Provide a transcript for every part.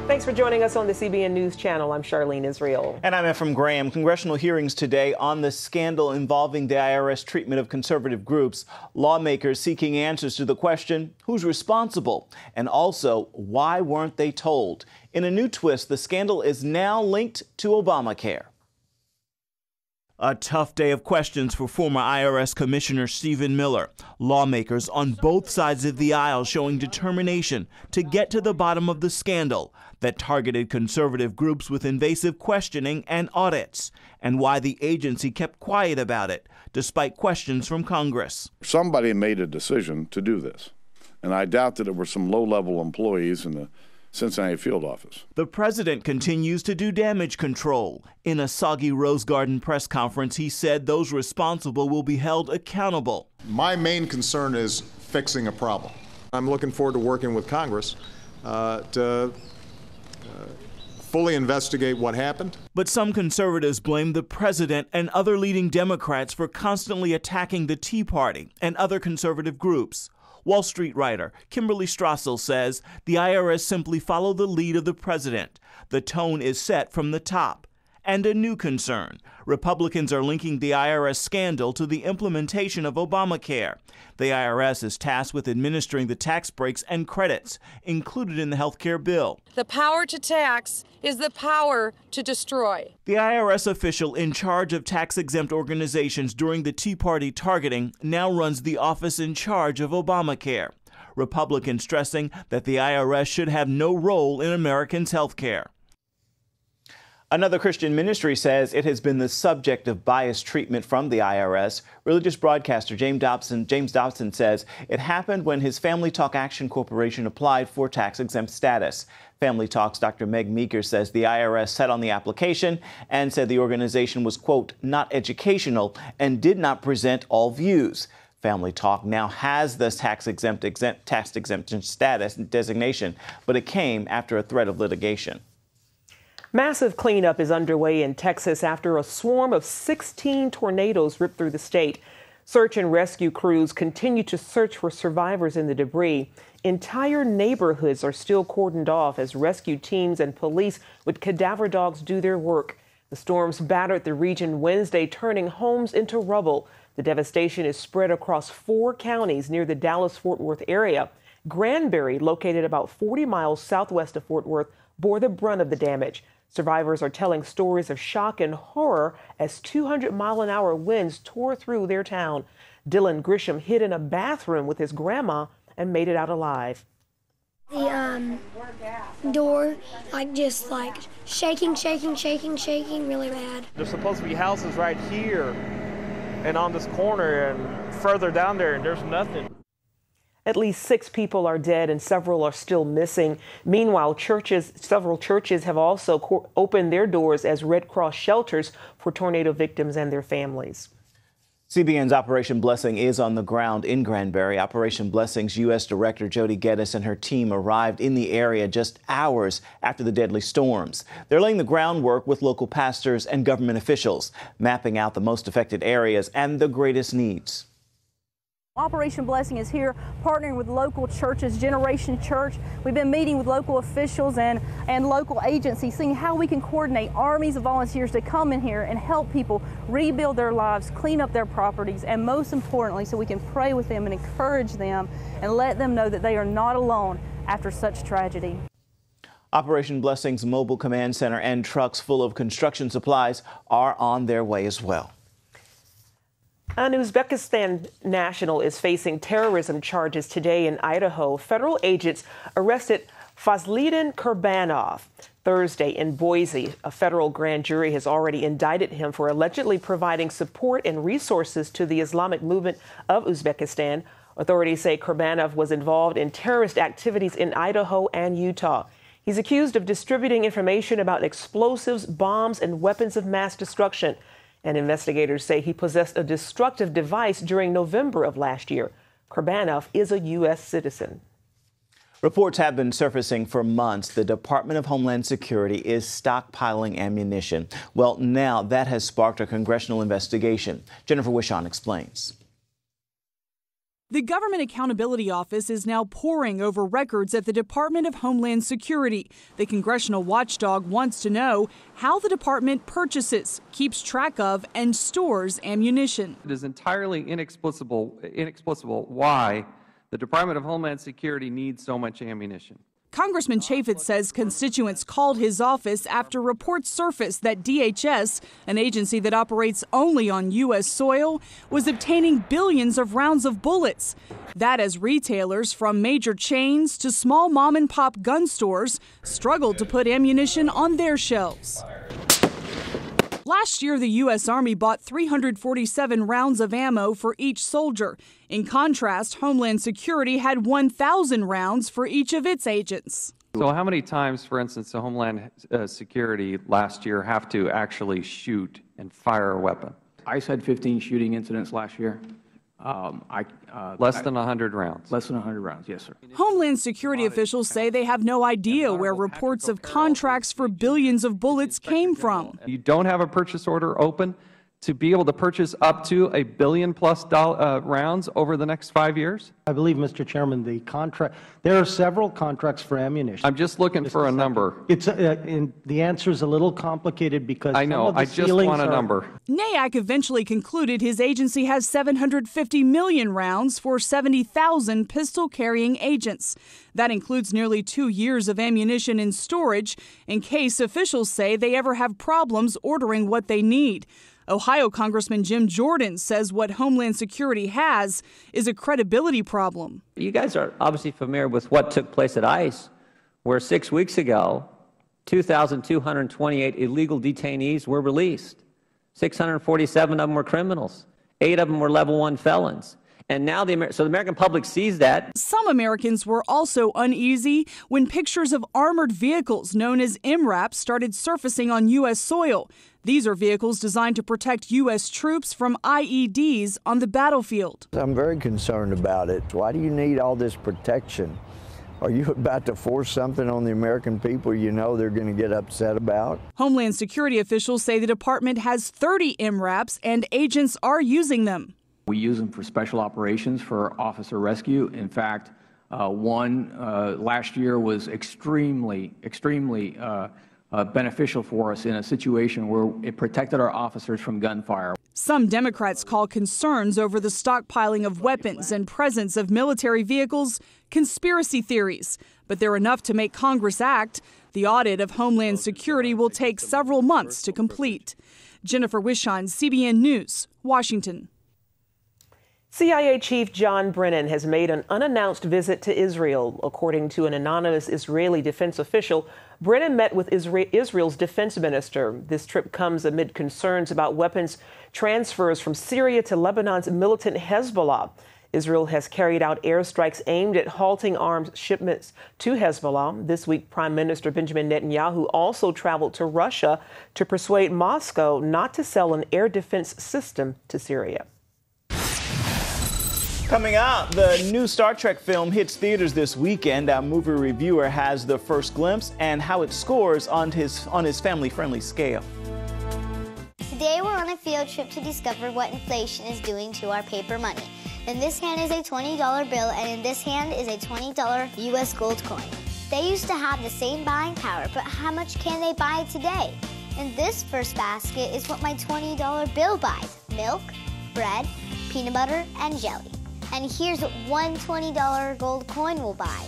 Thanks for joining us on the CBN News Channel. I'm Charlene Israel. And I'm Ephraim Graham. Congressional hearings today on the scandal involving the IRS treatment of conservative groups. Lawmakers seeking answers to the question, who's responsible? And also, why weren't they told? In a new twist, the scandal is now linked to Obamacare. A tough day of questions for former IRS Commissioner Stephen Miller. Lawmakers on both sides of the aisle showing determination to get to the bottom of the scandal that targeted conservative groups with invasive questioning and audits, and why the agency kept quiet about it, despite questions from Congress. Somebody made a decision to do this, and I doubt that it were some low-level employees in the Cincinnati field office. The president continues to do damage control. In a soggy Rose Garden press conference, he said those responsible will be held accountable. My main concern is fixing a problem. I'm looking forward to working with Congress to fully investigate what happened. But some conservatives blame the president and other leading Democrats for constantly attacking the Tea Party and other conservative groups. Wall Street writer Kimberly Strassel says the IRS simply followed the lead of the president. The tone is set from the top. And a new concern. Republicans are linking the IRS scandal to the implementation of Obamacare. The IRS is tasked with administering the tax breaks and credits included in the health care bill. The power to tax is the power to destroy. The IRS official in charge of tax-exempt organizations during the Tea Party targeting now runs the office in charge of Obamacare. Republicans stressing that the IRS should have no role in Americans' health care. Another Christian ministry says it has been the subject of biased treatment from the IRS. Religious broadcaster James Dobson says it happened when his Family Talk Action Corporation applied for tax-exempt status. Family Talk's Dr. Meg Meeker says the IRS sat on the application and said the organization was, quote, not educational and did not present all views. Family Talk now has this tax exemption status designation, but it came after a threat of litigation. Massive cleanup is underway in Texas after a swarm of 16 tornadoes ripped through the state. Search and rescue crews continue to search for survivors in the debris. Entire neighborhoods are still cordoned off as rescue teams and police with cadaver dogs do their work. The storms battered the region Wednesday, turning homes into rubble. The devastation is spread across 4 counties near the Dallas-Fort Worth area. Granbury, located about 40 miles southwest of Fort Worth, bore the brunt of the damage. Survivors are telling stories of shock and horror as 200-mile-an-hour winds tore through their town. Dylan Grisham hid in a bathroom with his grandma and made it out alive. The door, just shaking really bad. There's supposed to be houses right here and on this corner and further down there, and there's nothing. At least 6 people are dead and several are still missing. Meanwhile, several churches have also opened their doors as Red Cross shelters for tornado victims and their families. CBN's Operation Blessing is on the ground in Granbury. Operation Blessing's U.S. Director Jody Geddes and her team arrived in the area just hours after the deadly storms. They're laying the groundwork with local pastors and government officials, mapping out the most affected areas and the greatest needs. Operation Blessing is here partnering with local churches, Generation Church. We've been meeting with local officials and local agencies, seeing how we can coordinate armies of volunteers to come in here and help people rebuild their lives, clean up their properties, and most importantly, so we can pray with them and encourage them and let them know that they are not alone after such tragedy. Operation Blessing's mobile command center and trucks full of construction supplies are on their way as well. An Uzbekistan national is facing terrorism charges today in Idaho. Federal agents arrested Fazlidin Kurbanov Thursday in Boise. A federal grand jury has already indicted him for allegedly providing support and resources to the Islamic movement of Uzbekistan. Authorities say Kurbanov was involved in terrorist activities in Idaho and Utah. He's accused of distributing information about explosives, bombs, and weapons of mass destruction. And investigators say he possessed a destructive device during November of last year. Kurbanov is a U.S. citizen. Reports have been surfacing for months. The Department of Homeland Security is stockpiling ammunition. Well, now that has sparked a congressional investigation. Jennifer Wishon explains. The Government Accountability Office is now poring over records at the Department of Homeland Security. The congressional watchdog wants to know how the department purchases, keeps track of, and stores ammunition. It is entirely inexplicable why the Department of Homeland Security needs so much ammunition. Congressman Chaffetz says constituents called his office after reports surfaced that DHS, an agency that operates only on U.S. soil, was obtaining billions of rounds of bullets. That as retailers from major chains to small mom-and-pop gun stores struggled to put ammunition on their shelves. Last year, the U.S. Army bought 347 rounds of ammo for each soldier. In contrast, Homeland Security had 1,000 rounds for each of its agents. So how many times, for instance, the Homeland Security last year have to actually shoot and fire a weapon? ICE had 15 shooting incidents last year. Less than 100 rounds? Less than 100 rounds, yes, sir. Homeland Security officials say they have no idea where reports of contracts for billions of bullets came from. You don't have a purchase order open to be able to purchase up to $1 billion+ rounds over the next 5 years? I believe, Mr. Chairman, there are several contracts for ammunition. I'm just looking for a number. The answer is a little complicated because I know. I just want a number. NAAC eventually concluded his agency has 750 million rounds for 70,000 pistol-carrying agents. That includes nearly 2 years of ammunition in storage in case officials say they ever have problems ordering what they need. Ohio Congressman Jim Jordan says what Homeland Security has is a credibility problem. You guys are obviously familiar with what took place at ICE, where 6 weeks ago, 2,228 illegal detainees were released. 647 of them were criminals. 8 of them were level 1 felons. And now the American public sees that. Some Americans were also uneasy when pictures of armored vehicles known as MRAPs started surfacing on U.S. soil. These are vehicles designed to protect U.S. troops from IEDs on the battlefield. I'm very concerned about it. Why do you need all this protection? Are you about to force something on the American people you know they're going to get upset about? Homeland Security officials say the department has 30 MRAPs and agents are using them. We use them for special operations, for officer rescue. In fact, one last year was extremely beneficial for us in a situation where it protected our officers from gunfire. Some Democrats call concerns over the stockpiling of weapons and presence of military vehicles conspiracy theories, but they're enough to make Congress act. The audit of Homeland Security will take several months to complete. Jennifer Wishon, CBN News, Washington. CIA Chief John Brennan has made an unannounced visit to Israel. According to an anonymous Israeli defense official, Brennan met with Israel's defense minister. This trip comes amid concerns about weapons transfers from Syria to Lebanon's militant Hezbollah. Israel has carried out airstrikes aimed at halting arms shipments to Hezbollah. This week, Prime Minister Benjamin Netanyahu also traveled to Russia to persuade Moscow not to sell an air defense system to Syria. Coming out, the new Star Trek film hits theaters this weekend. Our movie reviewer has the first glimpse and how it scores on his family-friendly scale. Today we're on a field trip to discover what inflation is doing to our paper money. In this hand is a $20 bill, and in this hand is a $20 U.S. gold coin. They used to have the same buying power, but how much can they buy today? In this first basket is what my $20 bill buys: milk, bread, peanut butter, and jelly. And here's what one $20 gold coin will buy: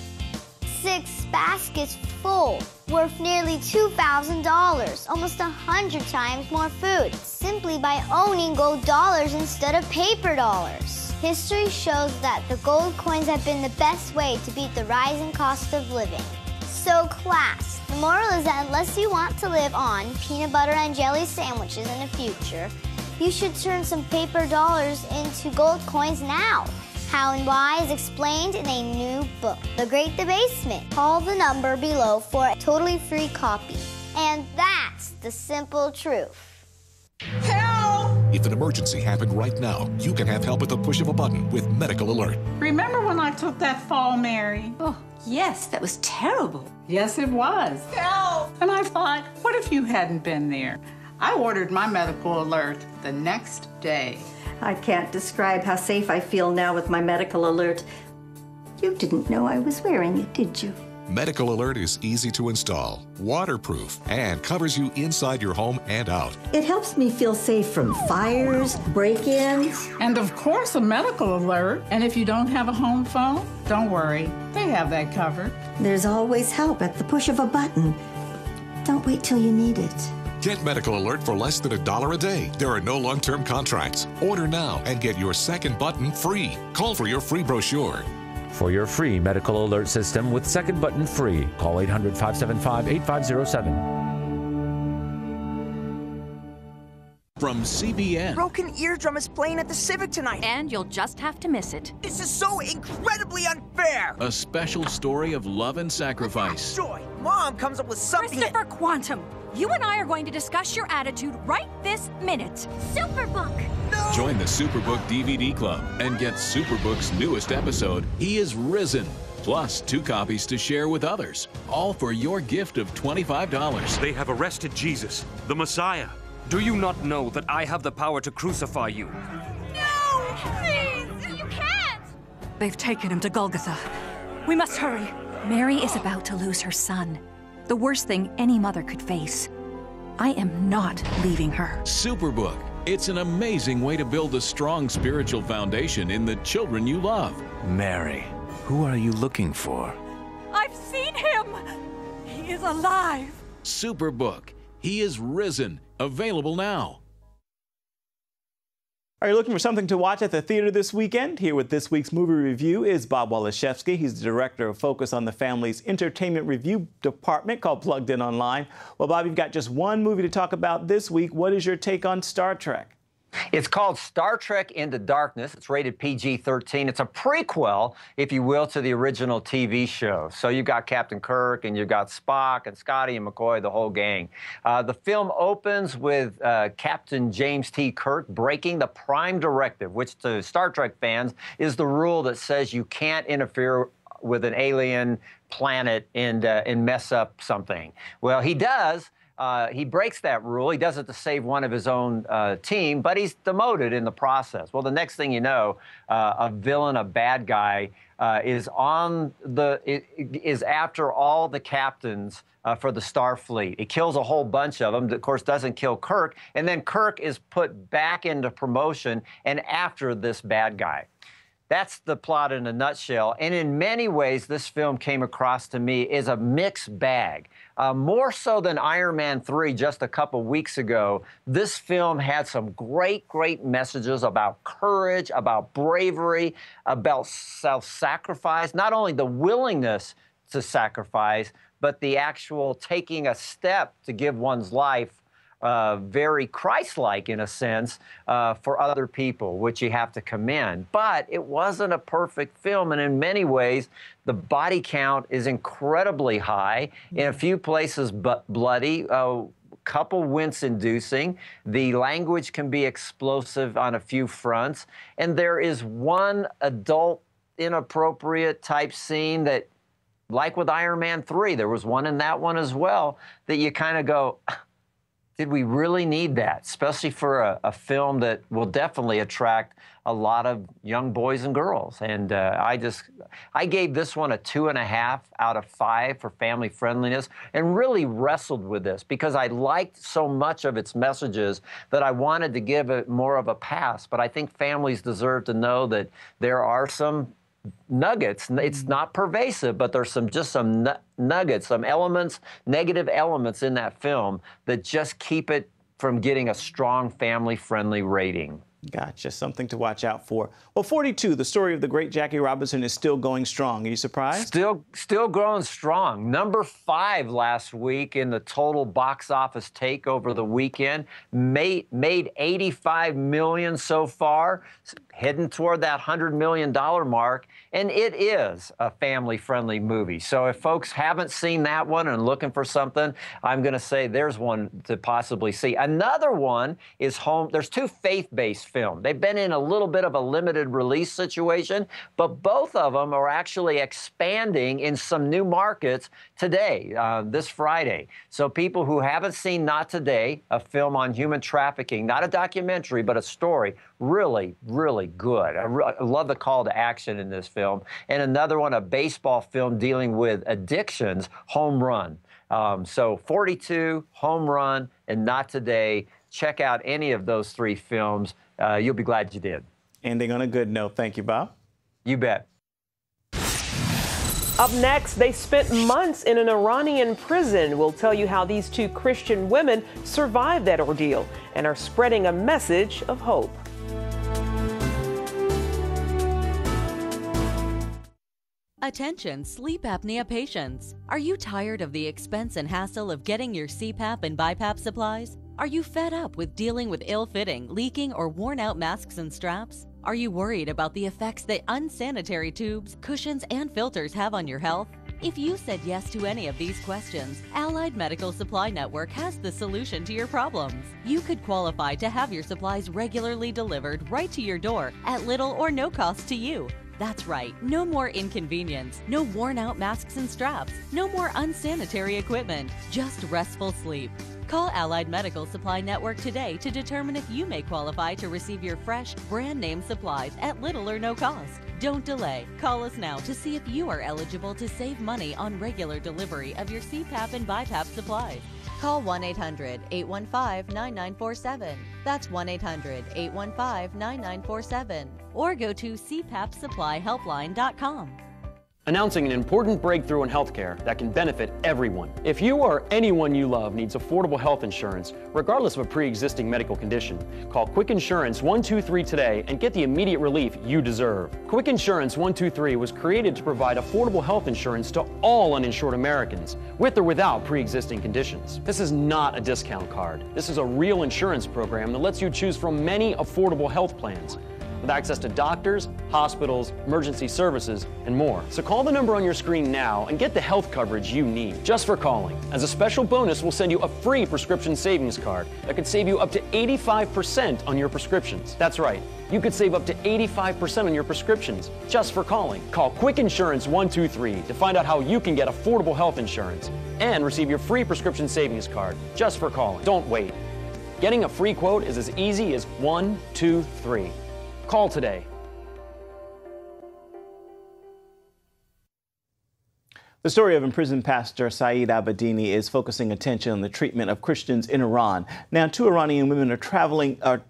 6 baskets full, worth nearly $2,000, almost 100 times more food, simply by owning gold dollars instead of paper dollars. History shows that the gold coins have been the best way to beat the rising cost of living. So class, the moral is that unless you want to live on peanut butter and jelly sandwiches in the future, you should turn some paper dollars into gold coins now. How and why is explained in a new book, The Great Debasement. Call the number below for a totally free copy. And that's the simple truth. Help! If an emergency happened right now, you can have help at the push of a button with Medical Alert. Remember when I took that fall, Mary? Oh, yes, that was terrible. Yes, it was. Help! And I thought, what if you hadn't been there? I ordered my Medical Alert the next day. I can't describe how safe I feel now with my medical alert. You didn't know I was wearing it, did you? Medical Alert is easy to install, waterproof, and covers you inside your home and out. It helps me feel safe from fires, break-ins. And of course, a medical alert. And if you don't have a home phone, don't worry. They have that covered. There's always help at the push of a button. Don't wait till you need it. Get Medical Alert for less than $1 a day. There are no long-term contracts. Order now and get your second button free. Call for your free brochure. For your free medical alert system with second button free, call 800-575-8507. From CBN. Broken Eardrum is playing at the Civic tonight. And you'll just have to miss it. This is so incredibly unfair. A special story of love and sacrifice. Joy, Mom comes up with something. Christopher Quantum, you and I are going to discuss your attitude right this minute. Superbook. No. Join the Superbook DVD Club and get Superbook's newest episode, He is Risen. Plus 2 copies to share with others. All for your gift of $25. They have arrested Jesus, the Messiah. Do you not know that I have the power to crucify you? No! Please! You can't! They've taken him to Golgotha. We must hurry. Mary is about to lose her son. The worst thing any mother could face. I am not leaving her. Superbook. It's an amazing way to build a strong spiritual foundation in the children you love. Mary, who are you looking for? I've seen him! He is alive! Superbook. He is Risen. Available now. Are you looking for something to watch at the theater this weekend? Here with this week's movie review is Bob Waliszewski. He's the director of Focus on the Family's entertainment review department called Plugged In Online. Well, Bob, you've got just one movie to talk about this week. What is your take on Star Trek? It's called Star Trek Into Darkness. It's rated PG-13. It's a prequel, if you will, to the original TV show. So you've got Captain Kirk, and you've got Spock, and Scotty, and McCoy, the whole gang. The film opens with Captain James T. Kirk breaking the Prime Directive, which to Star Trek fans is the rule that says you can't interfere with an alien planet and mess up something. Well, he does. He breaks that rule. He does it to save one of his own team, but he's demoted in the process. Well, the next thing you know, a villain, a bad guy, is after all the captains for the Starfleet. He kills a whole bunch of them. Of course, doesn't kill Kirk, and then Kirk is put back into promotion and after this bad guy. That's the plot in a nutshell. And in many ways, this film came across to me as a mixed bag. More so than Iron Man 3 just a couple weeks ago, this film had some great, great messages about courage, about bravery, about self-sacrifice, not only the willingness to sacrifice, but the actual taking a step to give one's life very Christ-like, in a sense, for other people, which you have to commend. But it wasn't a perfect film, and in many ways, the body count is incredibly high, in a few places bloody, couple wince-inducing. The language can be explosive on a few fronts, and there is one adult inappropriate type scene that, like with Iron Man 3, there was one in that one as well, that you kind of go, did we really need that? Especially for a film that will definitely attract a lot of young boys and girls. And I gave this one a 2.5 out of 5 for family friendliness, and really wrestled with this because I liked so much of its messages that I wanted to give it more of a pass. But I think families deserve to know that there are some nuggets. It's not pervasive, but there's some nuggets, some elements, negative elements in that film that just keep it from getting a strong family-friendly rating. Gotcha. Something to watch out for. Well, 42, the story of the great Jackie Robinson, is still going strong. Are you surprised? Still growing strong. Number 5 last week in the total box office take over the weekend. Made $85 million so far, heading toward that $100 million mark. And it is a family-friendly movie. So if folks haven't seen that one and looking for something, I'm going to say there's one to possibly see. Another one is home. There's 2 faith-based films. They've been in a little bit of a limited release situation, but both of them are actually expanding in some new markets today, this Friday. So people who haven't seen Not Today, a film on human trafficking, not a documentary, but a story, really, really good. I love the call to action in this film. And another one, a baseball film dealing with addictions, Home Run. So 42, Home Run, and Not Today. Check out any of those three films. You'll be glad you did. Ending on a good note. Thank you, Bob. You bet. Up next, they spent months in an Iranian prison. We'll tell you how these two Christian women survived that ordeal and are spreading a message of hope. Attention sleep apnea patients. Are you tired of the expense and hassle of getting your CPAP and BiPAP supplies? Are you fed up with dealing with ill-fitting, leaking, or worn-out masks and straps? Are you worried about the effects that unsanitary tubes, cushions, and filters have on your health? If you said yes to any of these questions, Allied Medical Supply Network has the solution to your problems. You could qualify to have your supplies regularly delivered right to your door at little or no cost to you. That's right, no more inconvenience, no worn-out masks and straps, no more unsanitary equipment, just restful sleep. Call Allied Medical Supply Network today to determine if you may qualify to receive your fresh, brand-name supplies at little or no cost. Don't delay. Call us now to see if you are eligible to save money on regular delivery of your CPAP and BiPAP supplies. Call 1-800-815-9947. That's 1-800-815-9947. Or go to cpapsupplyhelpline.com. Announcing an important breakthrough in healthcare that can benefit everyone. If you or anyone you love needs affordable health insurance, regardless of a pre-existing medical condition, call Quick Insurance 123 today and get the immediate relief you deserve. Quick Insurance 123 was created to provide affordable health insurance to all uninsured Americans, with or without pre-existing conditions. This is not a discount card. This is a real insurance program that lets you choose from many affordable health plans, with access to doctors, hospitals, emergency services, and more. So call the number on your screen now and get the health coverage you need just for calling. As a special bonus, we'll send you a free prescription savings card that could save you up to 85% on your prescriptions. That's right, you could save up to 85% on your prescriptions just for calling. Call Quick Insurance 123 to find out how you can get affordable health insurance and receive your free prescription savings card just for calling. Don't wait. Getting a free quote is as easy as 1, 2, 3. Call today. The story of imprisoned pastor Saeed Abedini is focusing attention on the treatment of Christians in Iran. Now, two Iranian women are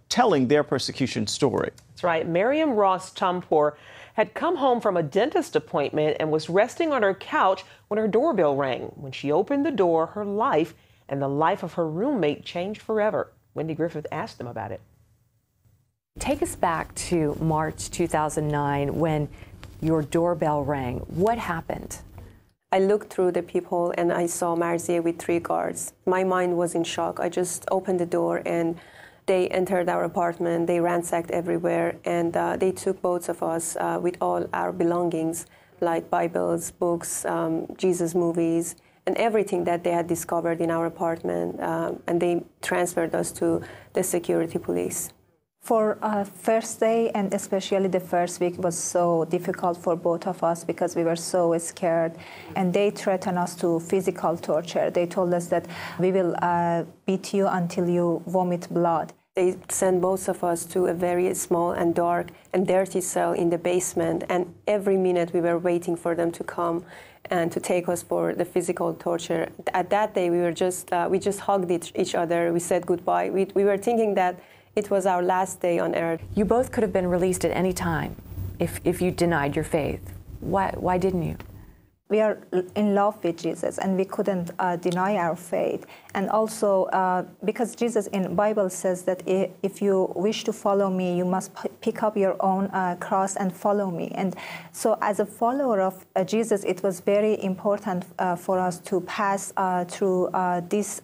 telling their persecution story. That's right. Miriam Ross Tampur had come home from a dentist appointment and was resting on her couch when her doorbell rang. When she opened the door, her life and the life of her roommate changed forever. Wendy Griffith asked them about it. Take us back to March 2009 when your doorbell rang. What happened? I looked through the people and I saw Marzieh with 3 guards. My mind was in shock. I just opened the door and they entered our apartment. They ransacked everywhere and they took both of us with all our belongings, like Bibles, books, Jesus movies, and everything that they had discovered in our apartment. And they transferred us to the security police. For first day and especially the first week was so difficult for both of us because we were so scared, and they threatened us to physical torture. They told us that we will beat you until you vomit blood. They sent both of us to a very small and dark and dirty cell in the basement, and every minute we were waiting for them to come and to take us for the physical torture. At that day, we just hugged each other. We said goodbye. We were thinking that it was our last day on earth. You both could have been released at any time if you denied your faith. Why didn't you? We are in love with Jesus, and we couldn't deny our faith. And also, because Jesus in the Bible says that if you wish to follow me, you must pick up your own cross and follow me. And so as a follower of Jesus, it was very important for us to pass through this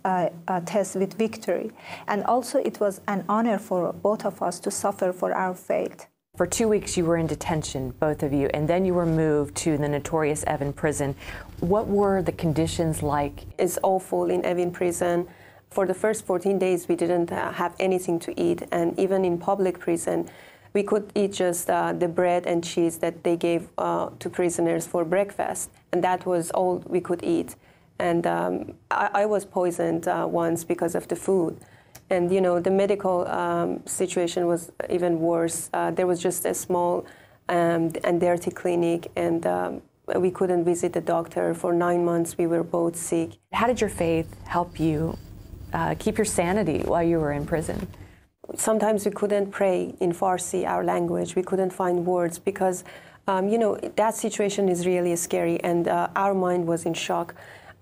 test with victory. And also, it was an honor for both of us to suffer for our faith. For 2 weeks, you were in detention, both of you, and then you were moved to the notorious Evin prison. What were the conditions like? It's awful in Evin prison. For the first 14 days, we didn't have anything to eat, and even in public prison, we could eat just the bread and cheese that they gave to prisoners for breakfast, and that was all we could eat. And I was poisoned once because of the food. And, you know, the medical situation was even worse. There was just a small and dirty clinic, and we couldn't visit the doctor. For 9 months, we were both sick. How did your faith help you keep your sanity while you were in prison? Sometimes we couldn't pray in Farsi, our language. We couldn't find words because, you know, that situation is really scary, and our mind was in shock.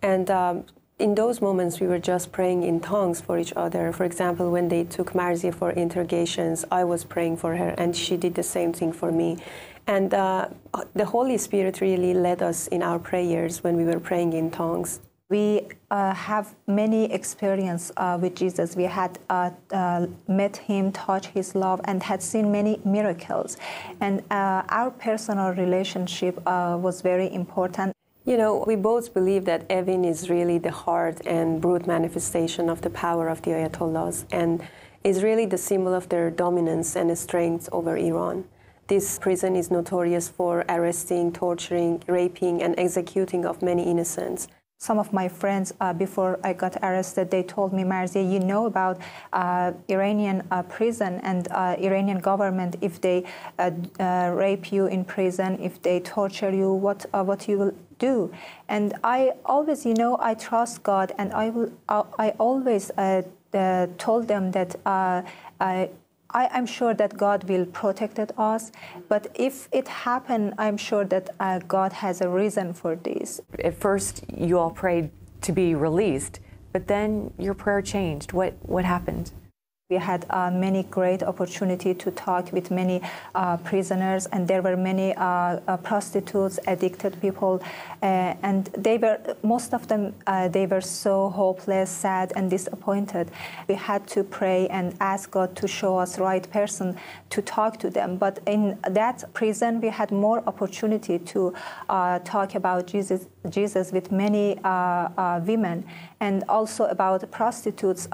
And in those moments, we were just praying in tongues for each other. For example, when they took Marzia for interrogations, I was praying for her, and she did the same thing for me. And the Holy Spirit really led us in our prayers when we were praying in tongues. We have many experience with Jesus. We had met him, touched his love, and had seen many miracles. And our personal relationship was very important. You know, we both believe that Evin is really the hard and brute manifestation of the power of the Ayatollahs, and is really the symbol of their dominance and strength over Iran. This prison is notorious for arresting, torturing, raping, and executing of many innocents. Some of my friends, before I got arrested, they told me, Marzia, you know about Iranian prison and Iranian government. If they rape you in prison, if they torture you, what you will do? And I always, you know, I trust God, and I always told them that I'm sure that God will protect us, but if it happened, I'm sure that God has a reason for this. At first, you all prayed to be released, but then your prayer changed. What happened? We had many great opportunity to talk with many prisoners, and there were many prostitutes, addicted people, and they were, most of them, they were so hopeless, sad, and disappointed. We had to pray and ask God to show us the right person to talk to them. But in that prison, we had more opportunity to talk about Jesus with many women, and also about prostitutes.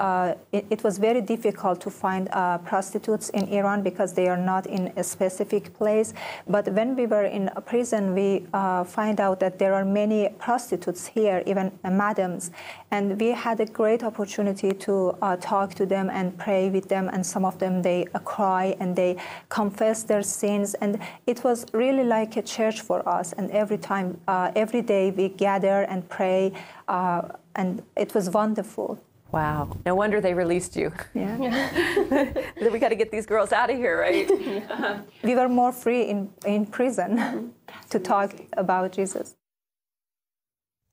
It was very difficult to find prostitutes in Iran because they are not in a specific place. But when we were in a prison, we find out that there are many prostitutes here, even madams. And we had a great opportunity to talk to them and pray with them. And some of them, they cry and they confess their sins. And it was really like a church for us. And every time, every day we gather and pray, and it was wonderful. Wow. No wonder they released you. Yeah. We got to get these girls out of here, right? We were more free in prison to talk about Jesus.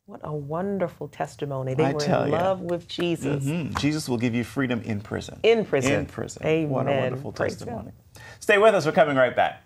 What a wonderful testimony. They were in love with Jesus. Mm-hmm. Jesus will give you freedom in prison. In prison. In prison. Amen. What a wonderful Praise testimony. God. Stay with us. We're coming right back.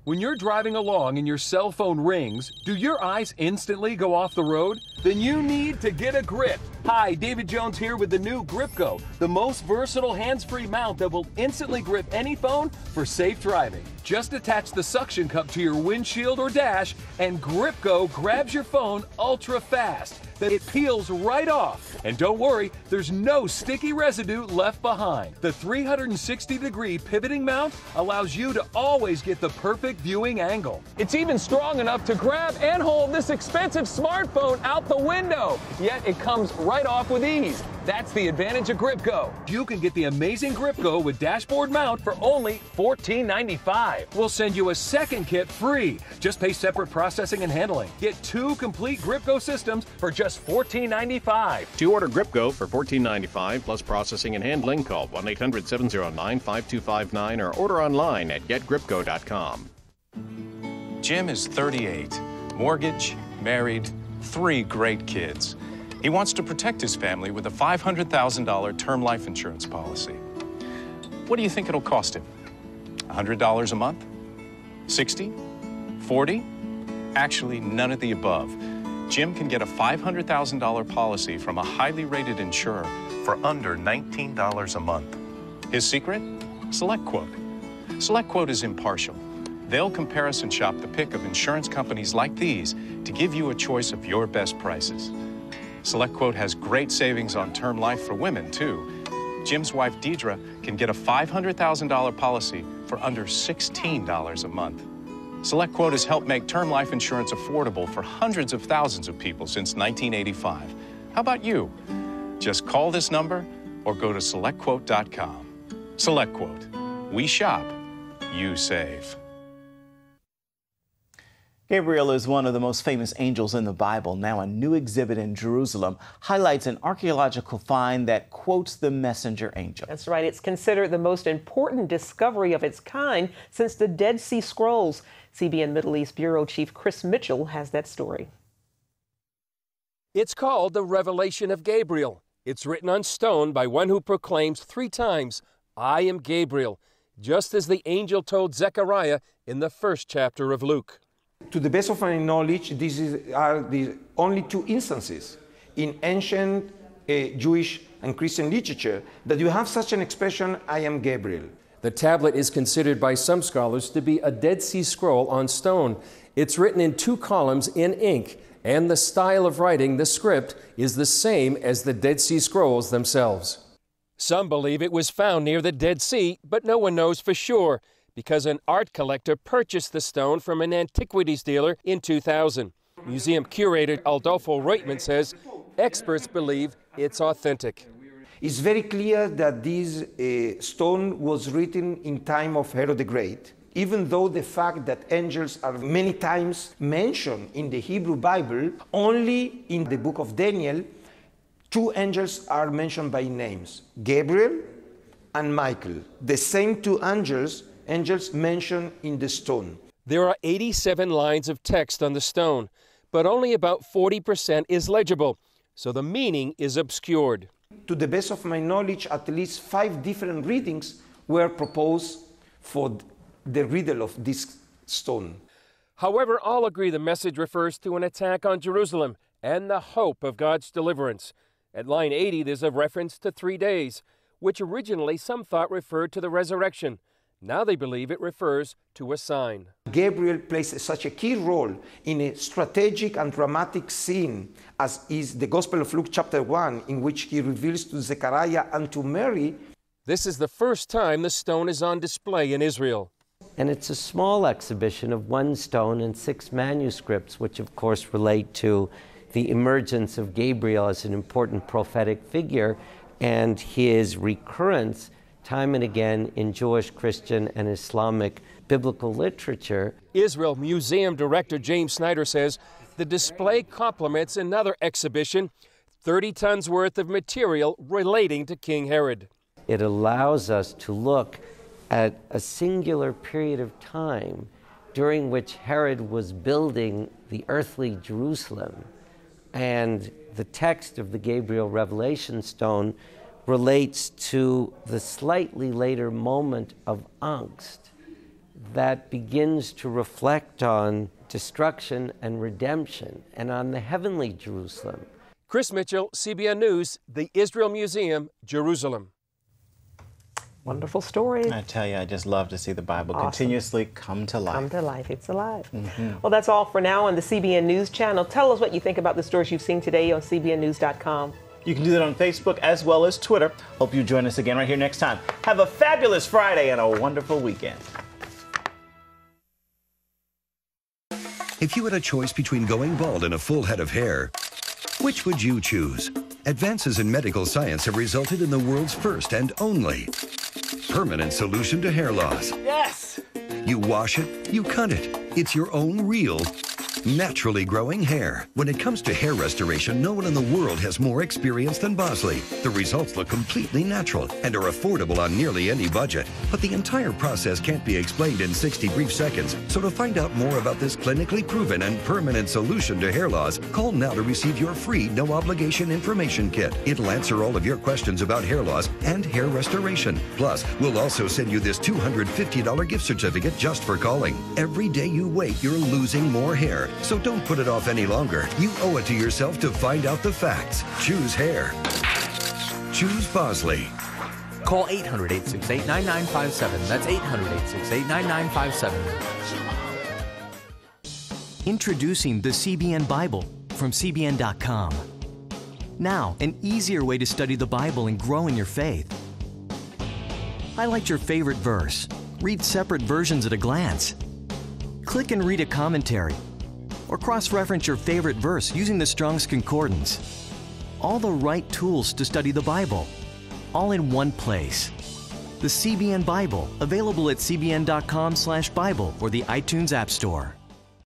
When you're driving along and your cell phone rings, do your eyes instantly go off the road? Then you need to get a grip. Hi, David Jones here with the new Grip Go, the most versatile hands-free mount that will instantly grip any phone for safe driving. Just attach the suction cup to your windshield or dash, and Grip Go grabs your phone ultra fast. Then it peels right off. And don't worry, there's no sticky residue left behind. The 360-degree pivoting mount allows you to always get the perfect viewing angle. It's even strong enough to grab and hold this expensive smartphone out the window. Yet it comes right off with ease. That's the advantage of Grip Go. You can get the amazing Grip Go with dashboard mount for only $14.95. We'll send you a second kit free. Just pay separate processing and handling. Get 2 complete Grip Go systems for just $14.95. To order Grip Go for $14.95 plus processing and handling, call 1-800-709-5259 or order online at getgripgo.com. Jim is 38, mortgage, married, 3 great kids. He wants to protect his family with a $500,000 term life insurance policy. What do you think it'll cost him? $100 a month? 60? 40? Actually, none of the above. Jim can get a $500,000 policy from a highly rated insurer for under $19 a month. His secret? SelectQuote. SelectQuote is impartial. They'll comparison shop the pick of insurance companies like these to give you a choice of your best prices. SelectQuote has great savings on term life for women, too. Jim's wife, Deidre, can get a $500,000 policy for under $16 a month. SelectQuote has helped make term life insurance affordable for hundreds of thousands of people since 1985. How about you? Just call this number or go to SelectQuote.com. SelectQuote. We shop, you save. Gabriel is one of the most famous angels in the Bible. Now a new exhibit in Jerusalem highlights an archaeological find that quotes the messenger angel. That's right. It's considered the most important discovery of its kind since the Dead Sea Scrolls. CBN Middle East Bureau Chief Chris Mitchell has that story. It's called the Revelation of Gabriel. It's written on stone by one who proclaims 3 times, "I am Gabriel," just as the angel told Zechariah in the 1st chapter of Luke. To the best of my knowledge, these are the only 2 instances in ancient Jewish and Christian literature that you have such an expression, "I am Gabriel." The tablet is considered by some scholars to be a Dead Sea Scroll on stone. It's written in 2 columns in ink, and the style of writing, the script, is the same as the Dead Sea Scrolls themselves. Some believe it was found near the Dead Sea, but no one knows for sure, because an art collector purchased the stone from an antiquities dealer in 2000. Museum curator Adolfo Reutman says experts believe it's authentic. It's very clear that this stone was written in time of Herod the Great, even though the fact that angels are many times mentioned in the Hebrew Bible, only in the book of Daniel, 2 angels are mentioned by names, Gabriel and Michael, the same 2 angels mentioned in the stone. There are 87 lines of text on the stone, but only about 40% is legible, so the meaning is obscured. To the best of my knowledge, at least 5 different readings were proposed for the riddle of this stone. However, all agree the message refers to an attack on Jerusalem and the hope of God's deliverance. At line 80, there's a reference to 3 days, which originally some thought referred to the resurrection. Now they believe it refers to a sign. Gabriel plays such a key role in a strategic and dramatic scene as is the Gospel of Luke chapter 1, in which he reveals to Zechariah and to Mary. This is the first time the stone is on display in Israel. And it's a small exhibition of 1 stone and 6 manuscripts, which of course relate to the emergence of Gabriel as an important prophetic figure and his recurrence time and again in Jewish, Christian, and Islamic biblical literature. Israel Museum Director James Snyder says the display complements another exhibition, 30 tons worth of material relating to King Herod. It allows us to look at a singular period of time during which Herod was building the earthly Jerusalem. And the text of the Gabriel Revelation stone relates to the slightly later moment of angst that begins to reflect on destruction and redemption and on the heavenly Jerusalem. Chris Mitchell, CBN News, the Israel Museum, Jerusalem. Wonderful story. I tell you, I just love to see the Bible continuously come to life. Come to life. It's alive. Well, that's all for now on the CBN News Channel. Tell us what you think about the stories you've seen today on CBNNews.com. You can do that on Facebook as well as Twitter. Hope you join us again right here next time. Have a fabulous Friday and a wonderful weekend. If you had a choice between going bald and a full head of hair, which would you choose? Advances in medical science have resulted in the world's first and only permanent solution to hair loss. Yes! You wash it, you cut it. It's your own real, naturally growing hair. When it comes to hair restoration, no one in the world has more experience than Bosley. The results look completely natural and are affordable on nearly any budget. But the entire process can't be explained in 60 brief seconds. So to find out more about this clinically proven and permanent solution to hair loss, call now to receive your free no-obligation information kit. It'll answer all of your questions about hair loss and hair restoration. Plus, we'll also send you this $250 gift certificate just for calling. Every day you wait, you're losing more hair. So don't put it off any longer. You owe it to yourself to find out the facts. Choose hair. Choose Bosley. Call 800-868-9957. That's 800-868-9957. Introducing the CBN Bible from CBN.com. Now, an easier way to study the Bible and grow in your faith. Highlight your favorite verse. Read separate versions at a glance. Click and read a commentary. Or cross-reference your favorite verse using the Strong's Concordance. all the right tools to study the Bible, all in one place. The CBN Bible, available at cbn.com/Bible or the iTunes App Store.